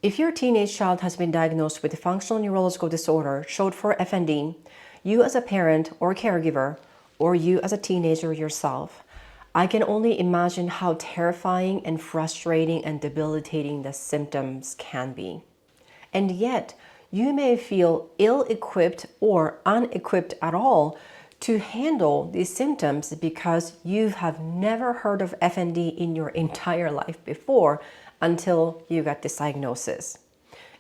If your teenage child has been diagnosed with a functional neurological disorder, short for FND, you as a parent or caregiver, or you as a teenager yourself, I can only imagine how terrifying and frustrating and debilitating the symptoms can be. And yet, you may feel ill-equipped or unequipped at all to handle these symptoms because you have never heard of FND in your entire life before until you got this diagnosis.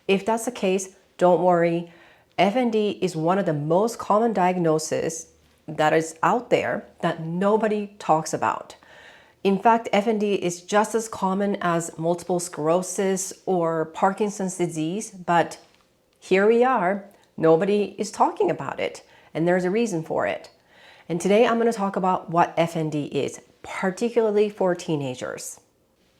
If that's the case, don't worry. FND is one of the most common diagnoses that is out there that nobody talks about. In fact, FND is just as common as multiple sclerosis or Parkinson's disease, but here we are, nobody is talking about it, and there's a reason for it. And today I'm going to talk about what FND is, particularly for teenagers.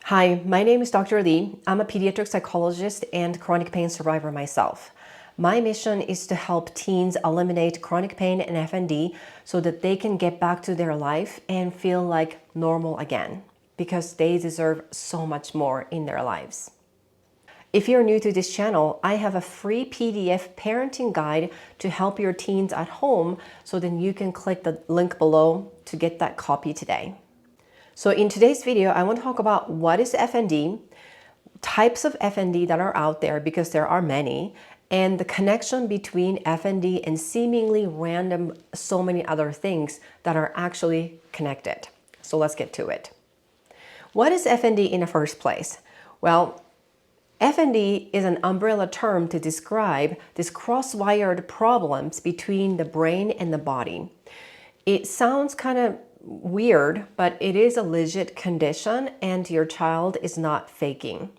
Hi, my name is Dr. Lee. I'm a pediatric psychologist and chronic pain survivor myself. My mission is to help teens eliminate chronic pain and FND so that they can get back to their life and feel like normal again, because they deserve so much more in their lives. If you're new to this channel, I have a free PDF parenting guide to help your teens at home, so then you can click the link below to get that copy today. So in today's video, I want to talk about what is FND, types of FND that are out there, because there are many, and the connection between FND and seemingly random so many other things that are actually connected. So let's get to it. What is FND in the first place? Well, FND is an umbrella term to describe these cross-wired problems between the brain and the body. It sounds kind of weird, but it is a legit condition and your child is not faking.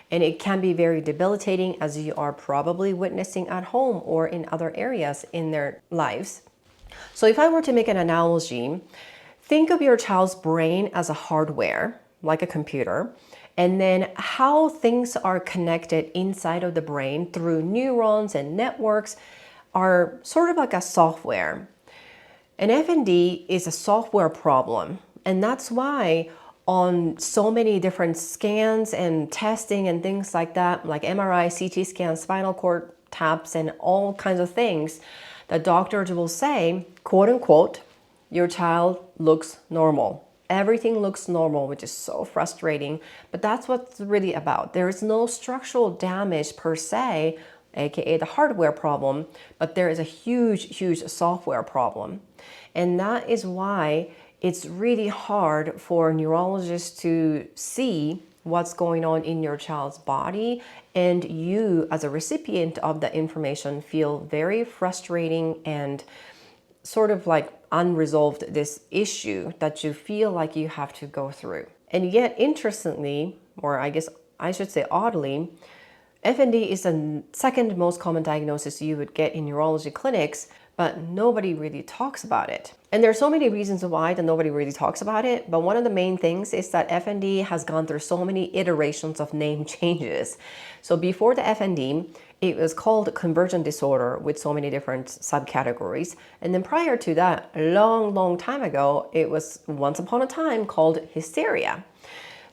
And it can be very debilitating, as you are probably witnessing at home or in other areas in their lives. So if I were to make an analogy, think of your child's brain as a hardware, like a computer, and then how things are connected inside of the brain through neurons and networks are sort of like a software. And FND is a software problem, and that's why on so many different scans and testing and things like that, like MRI, CT scans, spinal cord taps, and all kinds of things, the doctors will say, quote unquote, your child looks normal. Everything looks normal, which is so frustrating, but that's what it's really about. There is no structural damage per se, aka the hardware problem, but there is a huge software problem. And that is why it's really hard for neurologists to see what's going on in your child's body, and you as a recipient of the information feel very frustrating and sort of like unresolved this issue that you feel like you have to go through. And yet, interestingly, or I guess I should say oddly, FND is the second most common diagnosis you would get in neurology clinics, but nobody really talks about it. And there are so many reasons why that nobody really talks about it, but one of the main things is that FND has gone through so many iterations of name changes. So before the FND, it was called convergent disorder with so many different subcategories. And then prior to that, a long time ago, it was once upon a time called hysteria.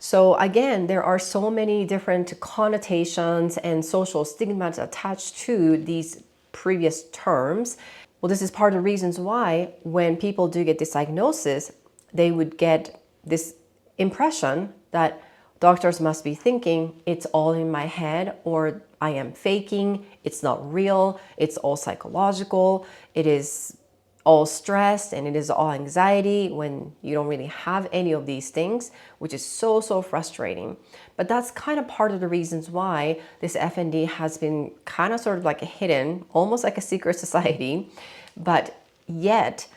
So again, there are so many different connotations and social stigmas attached to these previous terms. Well, this is part of the reasons why when people do get this diagnosis, they would get this impression that doctors must be thinking it's all in my head, or I am faking, it's not real, it's all psychological, it is all stress and it is all anxiety, when you don't really have any of these things, which is so frustrating. But that's kind of part of the reasons why this FND has been kind of sort of like hidden, almost like a secret society, but yet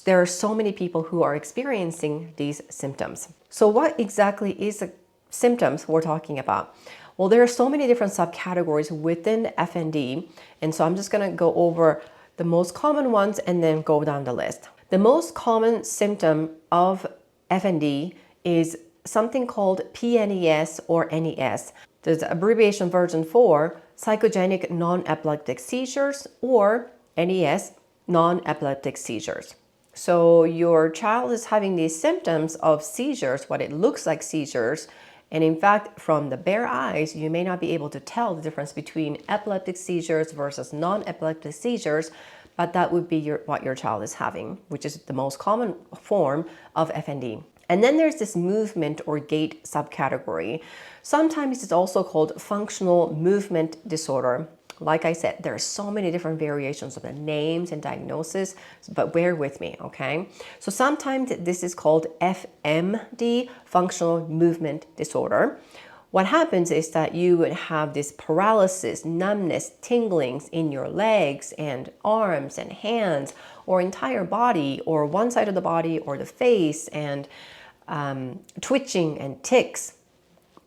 there are so many people who are experiencing these symptoms. So what exactly is the symptoms we're talking about? Well, there are so many different subcategories within FND, and so I'm just going to go over the most common ones and then go down the list. The most common symptom of FND is something called PNES or NES. There's the abbreviation version for psychogenic non-epileptic seizures, or NES, non-epileptic seizures. So your child is having these symptoms of seizures, what it looks like seizures, And in fact, from the bare eyes, you may not be able to tell the difference between epileptic seizures versus non-epileptic seizures, but that would be what your child is having, which is the most common form of FND. And then there's this movement or gait subcategory. Sometimes it's also called functional movement disorder. Like I said, there are so many different variations of the names and diagnosis, but bear with me, okay? So sometimes this is called FMD, functional movement disorder. What happens is that you would have this paralysis, numbness, tinglings in your legs and arms and hands, or entire body, or one side of the body, or the face, and twitching and tics,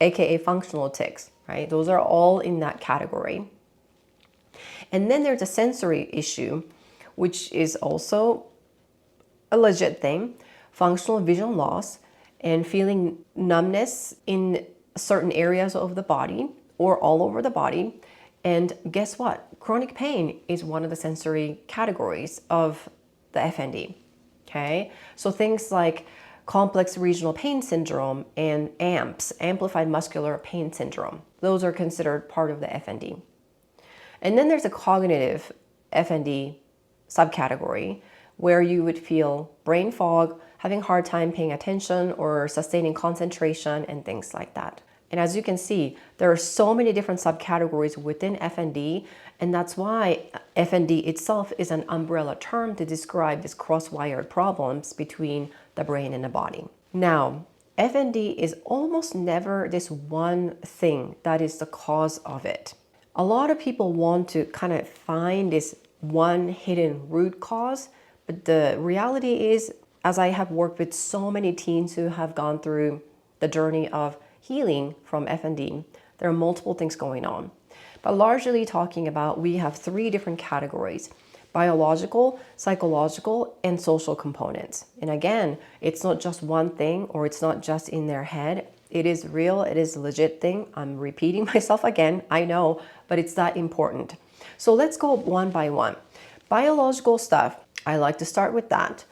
aka functional tics, right? Those are all in that category. And then there's a sensory issue, which is also a legit thing, functional vision loss and feeling numbness in certain areas of the body or all over the body. And guess what? Chronic pain is one of the sensory categories of the FND, okay? So things like complex regional pain syndrome and AMPS, amplified muscular pain syndrome, those are considered part of the FND. And then there's a cognitive FND subcategory where you would feel brain fog, having a hard time paying attention or sustaining concentration and things like that. And as you can see, there are so many different subcategories within FND, and that's why FND itself is an umbrella term to describe these cross-wired problems between the brain and the body. Now, FND is almost never this one thing that is the cause of it. A lot of people want to kind of find this one hidden root cause, but the reality is, as I have worked with so many teens who have gone through the journey of healing from FND, there are multiple things going on. But largely talking about, we have three different categories: biological, psychological, and social components. And again, it's not just one thing, or it's not just in their head. It is real, it is a legit thing. I'm repeating myself again, I know, but it's that important. So let's go one by one. Biological stuff, I like to start with that.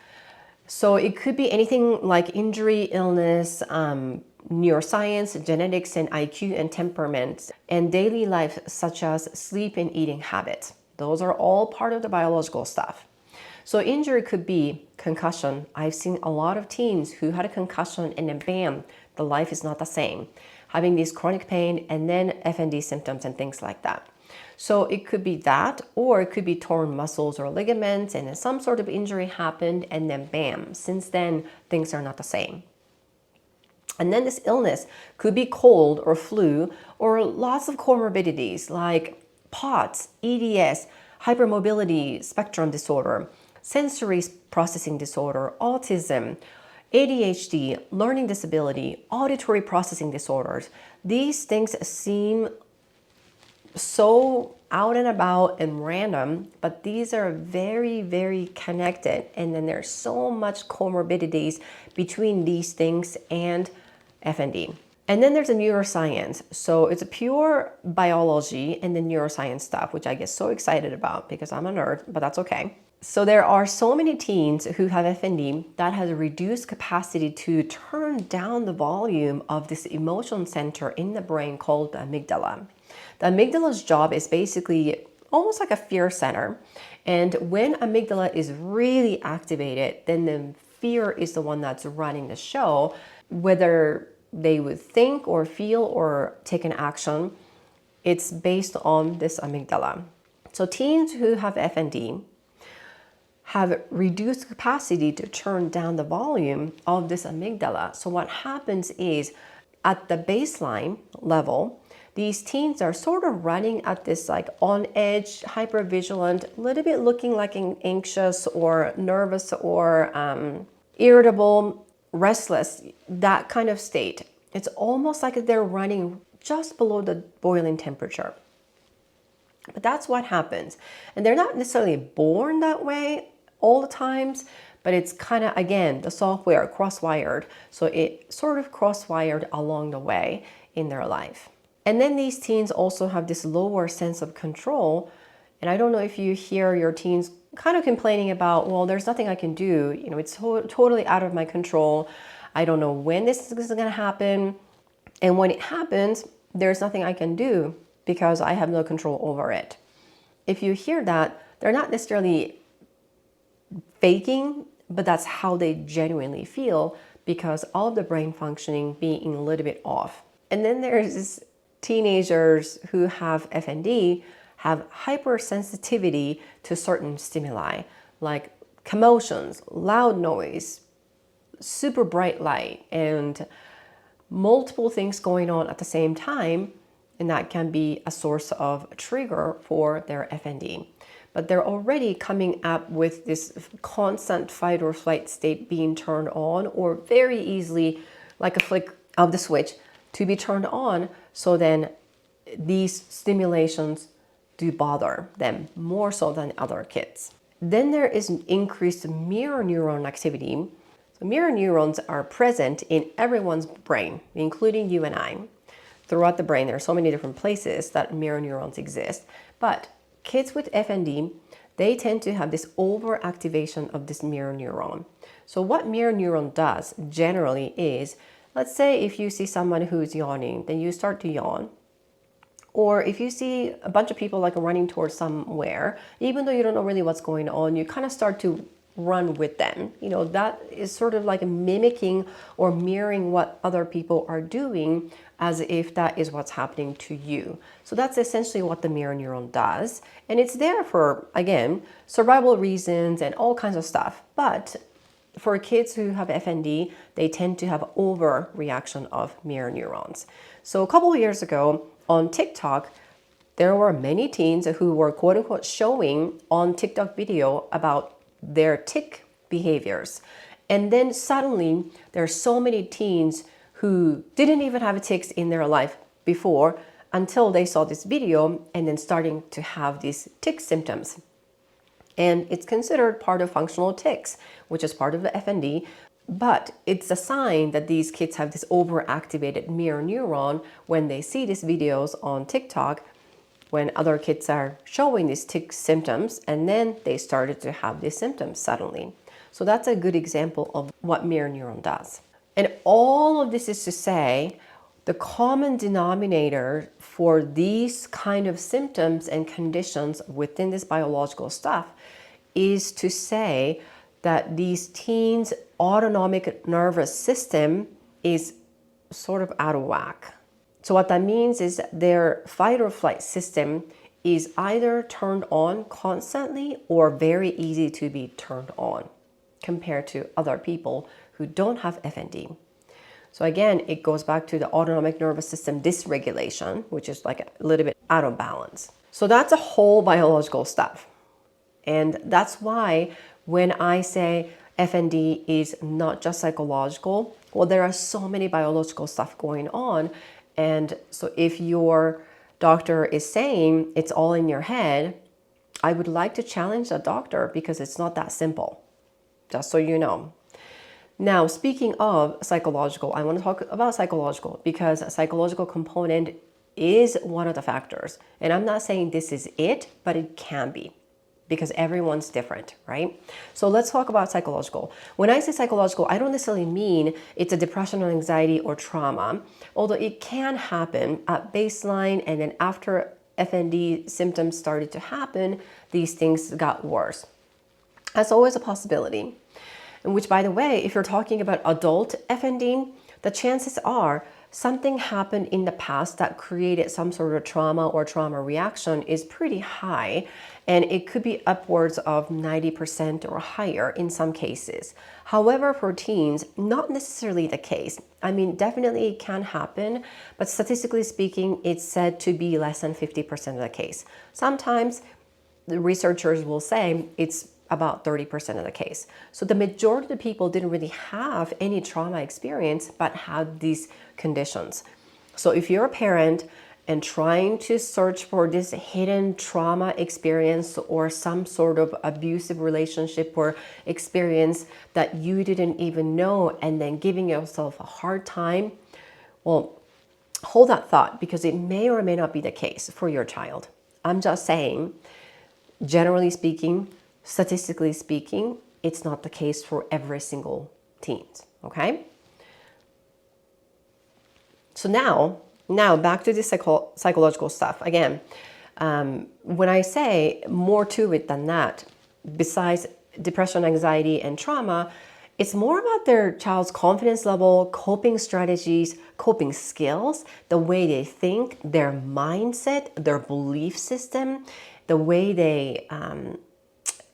So it could be anything like injury, illness, neuroscience, genetics, and IQ and temperament, and daily life such as sleep and eating habits. Those are all part of the biological stuff. So injury could be concussion. I've seen a lot of teens who had a concussion and then bam, the life is not the same. Having these chronic pain and then FND symptoms and things like that. So it could be that, or it could be torn muscles or ligaments and then some sort of injury happened and then bam, since then things are not the same. And then this illness could be cold or flu or lots of comorbidities like POTS, EDS, hypermobility spectrum disorder, sensory processing disorder, autism, ADHD, learning disability, auditory processing disorders. These things seem so out and about and random, but these are very, very connected. And then there's so much comorbidities between these things and FND. And then there's a neuroscience. So it's a pure biology and the neuroscience stuff, which I get so excited about because I'm a nerd, but that's okay. So there are so many teens who have FND that has a reduced capacity to turn down the volume of this emotion center in the brain called the amygdala. The amygdala's job is basically almost like a fear center. And when amygdala is really activated, then the fear is the one that's running the show, whether they would think or feel or take an action. It's based on this amygdala. So teens who have FND have reduced capacity to turn down the volume of this amygdala. So what happens is at the baseline level, these teens are sort of running at this like on edge, hypervigilant, a little bit looking like anxious or nervous or irritable, restless, that kind of state. It's almost like they're running just below the boiling temperature. But that's what happens. And they're not necessarily born that way all the times, but it's kind of, again, the software cross-wired. So it sort of cross-wired along the way in their life. And then these teens also have this lower sense of control. And I don't know if you hear your teens kind of complaining about, well, there's nothing I can do. You know, it's totally out of my control. I don't know when this is going to happen. And when it happens, there's nothing I can do because I have no control over it. If you hear that, they're not necessarily faking, but that's how they genuinely feel because all of the brain functioning being a little bit off. And then there's teenagers who have FND have hypersensitivity to certain stimuli like commotions, loud noise, super bright light, and multiple things going on at the same time, and that can be a source of a trigger for their FND. But they're already coming up with this constant fight or flight state being turned on, or very easily, like a flick of the switch, to be turned on. So then these stimulations do bother them more so than other kids. Then there is an increased mirror neuron activity. So mirror neurons are present in everyone's brain, including you and I. Throughout the brain, there are so many different places that mirror neurons exist. But kids with FND, they tend to have this overactivation of this mirror neuron. So what mirror neuron does generally is, let's say if you see someone who's yawning, then you start to yawn. Or if you see a bunch of people like running towards somewhere, even though you don't know really what's going on, you kind of start to run with them. You know, that is sort of like mimicking or mirroring what other people are doing as if that is what's happening to you. So that's essentially what the mirror neuron does. And it's there for, again, survival reasons and all kinds of stuff. But for kids who have FND, they tend to have overreaction of mirror neurons. So a couple of years ago on TikTok, there were many teens who were quote unquote showing on TikTok video about their tic behaviors. And then suddenly there are so many teens who didn't even have tics in their life before until they saw this video and then starting to have these tic symptoms. And it's considered part of functional tics, which is part of the FND, but it's a sign that these kids have this overactivated mirror neuron when they see these videos on TikTok when other kids are showing these tic symptoms, and then they started to have these symptoms suddenly. So that's a good example of what mirror neuron does. And all of this is to say, the common denominator for these kind of symptoms and conditions within this biological stuff is to say that these teens' autonomic nervous system is sort of out of whack. So what that means is that their fight or flight system is either turned on constantly or very easy to be turned on compared to other people who don't have FND. So again, it goes back to the autonomic nervous system dysregulation, which is like a little bit out of balance. So that's a whole biological stuff. And that's why when I say FND is not just psychological, well, there are so many biological stuff going on. And so if your doctor is saying it's all in your head, I would like to challenge that doctor because it's not that simple, just so you know. Now, speaking of psychological, I want to talk about psychological because a psychological component is one of the factors. And I'm not saying this is it, but it can be because everyone's different, right? So let's talk about psychological. When I say psychological, I don't necessarily mean it's a depression or anxiety or trauma, although it can happen at baseline, and then after FND symptoms started to happen, these things got worse. That's always a possibility. And which, by the way, if you're talking about adult FND, the chances are something happened in the past that created some sort of trauma or trauma reaction is pretty high, and it could be upwards of 90% or higher in some cases. However, for teens, not necessarily the case. I mean, definitely it can happen, but statistically speaking, it's said to be less than 50% of the case. Sometimes the researchers will say it's about 30% of the case. So the majority of the people didn't really have any trauma experience, but had these conditions. So if you're a parent and trying to search for this hidden trauma experience or some sort of abusive relationship or experience that you didn't even know, and then giving yourself a hard time, well, hold that thought because it may or may not be the case for your child. I'm just saying, generally speaking, statistically speaking, it's not the case for every single teen, okay? So now back to the psychological stuff. Again, when I say more to it than that, besides depression, anxiety, and trauma, it's more about their child's confidence level, coping strategies, coping skills, the way they think, their mindset, their belief system, the way they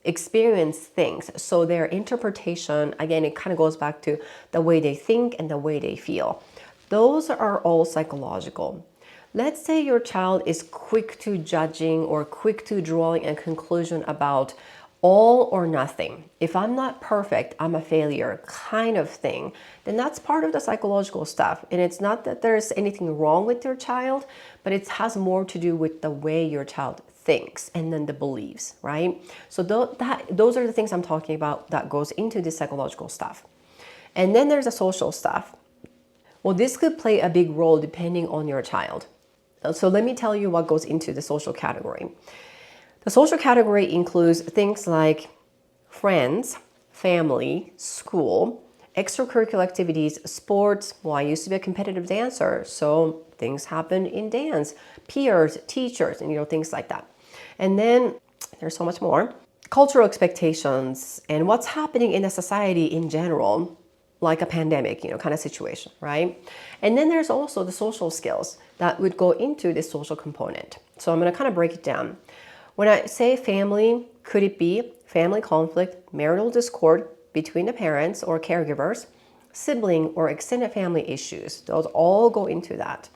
experience things. So their interpretation, again, it kind of goes back to the way they think and the way they feel. Those are all psychological. Let's say your child is quick to judging or quick to drawing a conclusion about all or nothing. If I'm not perfect, I'm a failure kind of thing, then that's part of the psychological stuff. And it's not that there's anything wrong with your child, but it has more to do with the way your child thinks and then the beliefs, right? So those are the things I'm talking about that goes into the psychological stuff. And then there's the social stuff. Well, this could play a big role depending on your child. So let me tell you what goes into the social category. The social category includes things like friends, family, school, extracurricular activities, sports. Well, I used to be a competitive dancer, so things happen in dance, peers, teachers, and things like that. And then there's so much more. Cultural expectations and what's happening in the society in general, like a pandemic, kind of situation, right? And then there's also the social skills that would go into this social component. So I'm going to kind of break it down. When I say family, could it be family conflict, marital discord between the parents or caregivers, sibling or extended family issues? Those all go into that.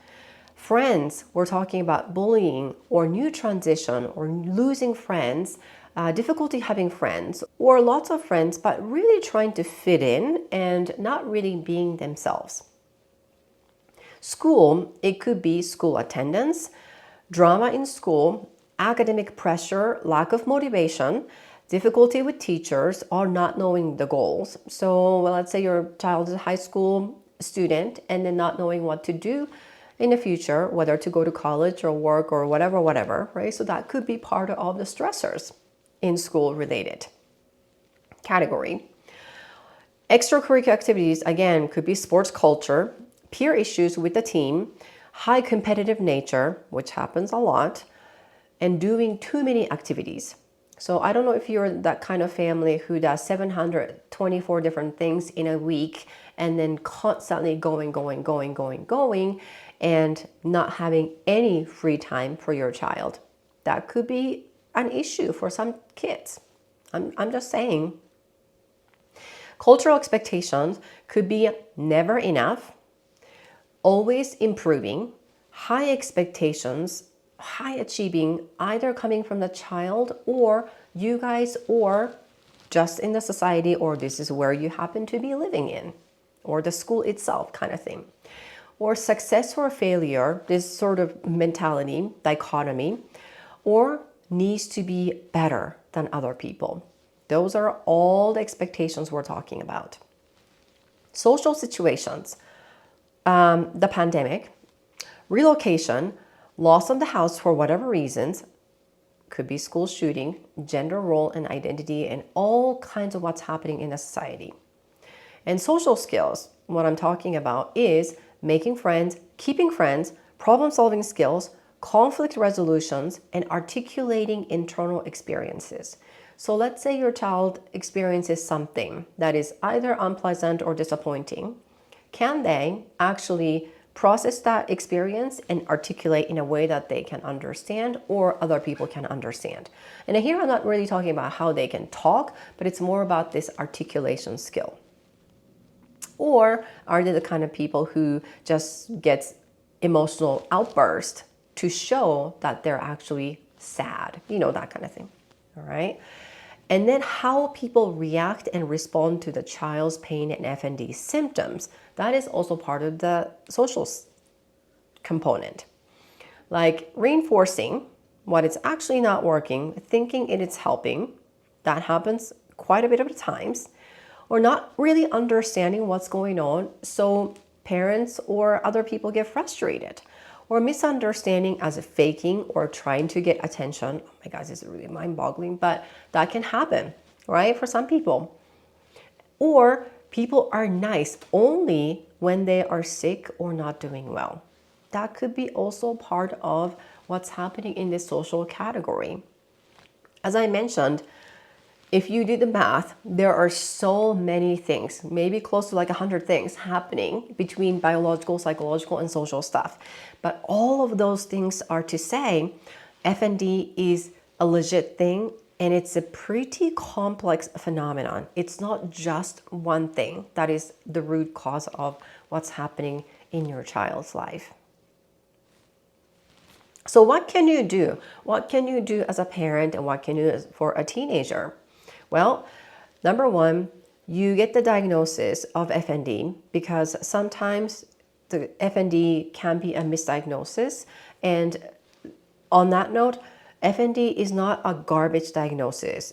Friends, we're talking about bullying or new transition or losing friends, difficulty having friends or lots of friends, but really trying to fit in and not really being themselves. School, it could be school attendance, drama in school, academic pressure, lack of motivation, difficulty with teachers, or not knowing the goals. So let's say your child is a high school student and then not knowing what to do in the future, whether to go to college or work or whatever, right? So that could be part of the stressors in school related category. Extracurricular activities, again, could be sports culture, peer issues with the team, high competitive nature, which happens a lot, and doing too many activities. So I don't know if you're that kind of family who does 724 different things in a week and then constantly going, and not having any free time for your child. That could be an issue for some kids. I'm just saying. Cultural expectations could be never enough, always improving, high expectations, high achieving, either coming from the child or you guys or just in the society, or this is where you happen to be living in, or the school itself kind of thing. Or success or failure, this sort of mentality, dichotomy, or needs to be better than other people. Those are all the expectations we're talking about. Social situations, the pandemic, relocation, loss of the house for whatever reasons, could be school shooting, gender role and identity, and all kinds of what's happening in the society. And social skills, what I'm talking about is making friends, keeping friends, problem-solving skills, conflict resolutions, and articulating internal experiences. So let's say your child experiences something that is either unpleasant or disappointing. Can they actually process that experience and articulate in a way that they can understand or other people can understand? And here I'm not really talking about how they can talk, but it's more about this articulation skill. Or are they the kind of people who just gets emotional outburst to show that they're actually sad, that kind of thing, all right? And then how people react and respond to the child's pain and FND symptoms, that is also part of the social component. Like reinforcing what is actually not working, thinking it is helping, that happens quite a bit of the times, or not really understanding what's going on, so parents or other people get frustrated, or misunderstanding as a faking or trying to get attention. Oh my gosh, this is really mind-boggling, but that can happen, right, for some people. Or People are nice only when they are sick or not doing well. That could be also part of what's happening in this social category. As I mentioned, if you do the math, there are so many things, maybe close to like 100 things happening between biological, psychological, and social stuff. But all of those things are to say FND is a legit thing, and it's a pretty complex phenomenon. It's not just one thing that is the root cause of what's happening in your child's life. So what can you do? What can you do as a parent, and what can you do for a teenager? Well, number one, you get the diagnosis of FND, because sometimes the FND can be a misdiagnosis. And on that note, FND is not a garbage diagnosis,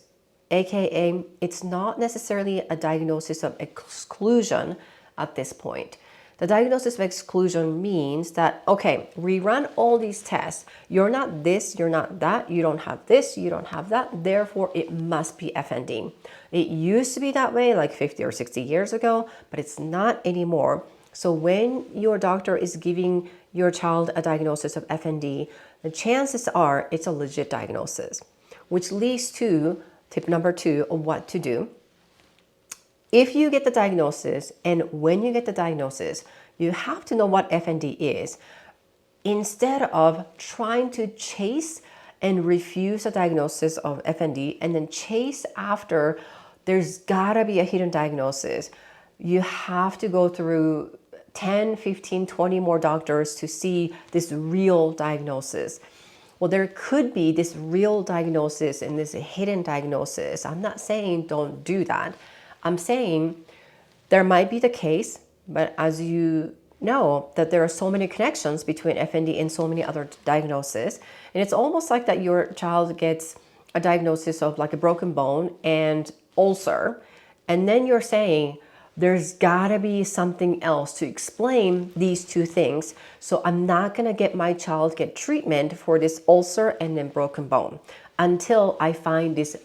aka it's not necessarily a diagnosis of exclusion at this point. The diagnosis of exclusion means that, okay, we run all these tests. You're not this, you're not that, you don't have this, you don't have that, therefore it must be FND. It used to be that way like 50 or 60 years ago, but it's not anymore. So when your doctor is giving your child a diagnosis of FND, the chances are it's a legit diagnosis, which leads to tip number 2 of what to do. If you get the diagnosis, and when you get the diagnosis, you have to know what FND is, instead of trying to chase and refuse a diagnosis of FND and then chase after there's gotta be a hidden diagnosis. You have to go through 10, 15, 20 more doctors to see this real diagnosis. Well, there could be this real diagnosis and this hidden diagnosis. I'm not saying don't do that. I'm saying there might be the case, but as you know, that there are so many connections between FND and so many other diagnoses. And it's almost like that your child gets a diagnosis of like a broken bone and ulcer. And then you're saying there's gotta be something else to explain these two things. So I'm not gonna get my child get treatment for this ulcer and then broken bone until I find this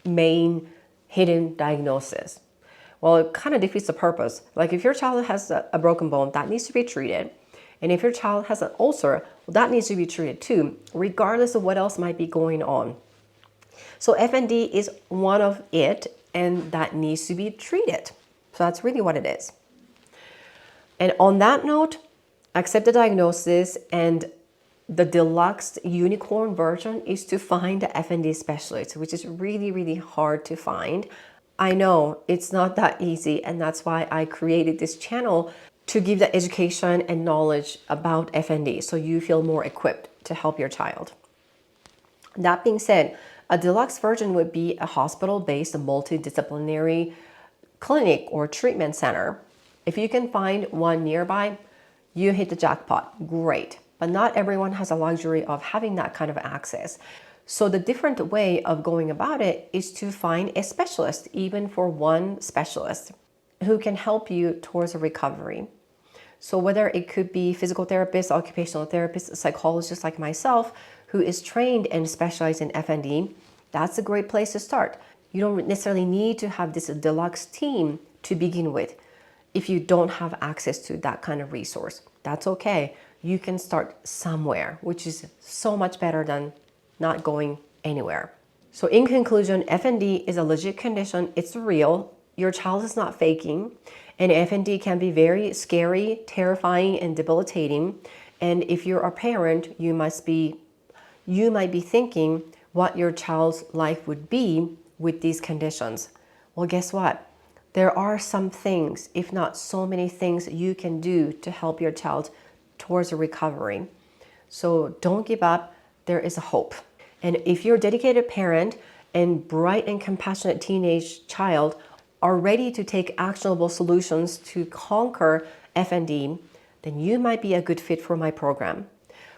main hidden diagnosis. Well, it kind of defeats the purpose. Like if your child has a broken bone, that needs to be treated. And if your child has an ulcer, well, that needs to be treated too, regardless of what else might be going on. So FND is one of it, and that needs to be treated. So that's really what it is. And on that note, accept the diagnosis, and the deluxe unicorn version is to find the FND specialist, which is really, really hard to find. I know it's not that easy, and that's why I created this channel to give the education and knowledge about FND so you feel more equipped to help your child. That being said, a deluxe version would be a hospital-based multidisciplinary clinic or treatment center. If you can find one nearby, you hit the jackpot. Great. But not everyone has a luxury of having that kind of access. So the different way of going about it is to find a specialist, even for one specialist, who can help you towards a recovery. So whether it could be physical therapists, occupational therapists, psychologists like myself, who is trained and specialized in FND, that's a great place to start. You don't necessarily need to have this deluxe team to begin with if you don't have access to that kind of resource. That's okay. You can start somewhere, which is so much better than not going anywhere. So in conclusion, FND is a legit condition. It's real. Your child is not faking. And FND can be very scary, terrifying, and debilitating. And if you're a parent, you might be thinking what your child's life would be with these conditions. Well, guess what? There are some things, if not so many things, you can do to help your child towards a recovery. So don't give up. There is a hope. And if you're a dedicated parent and bright and compassionate teenage child are ready to take actionable solutions to conquer FND, then you might be a good fit for my program.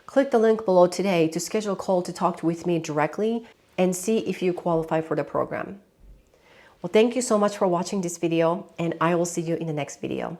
Click the link below today to schedule a call to talk with me directly and see if you qualify for the program. Well, thank you so much for watching this video, and I will see you in the next video.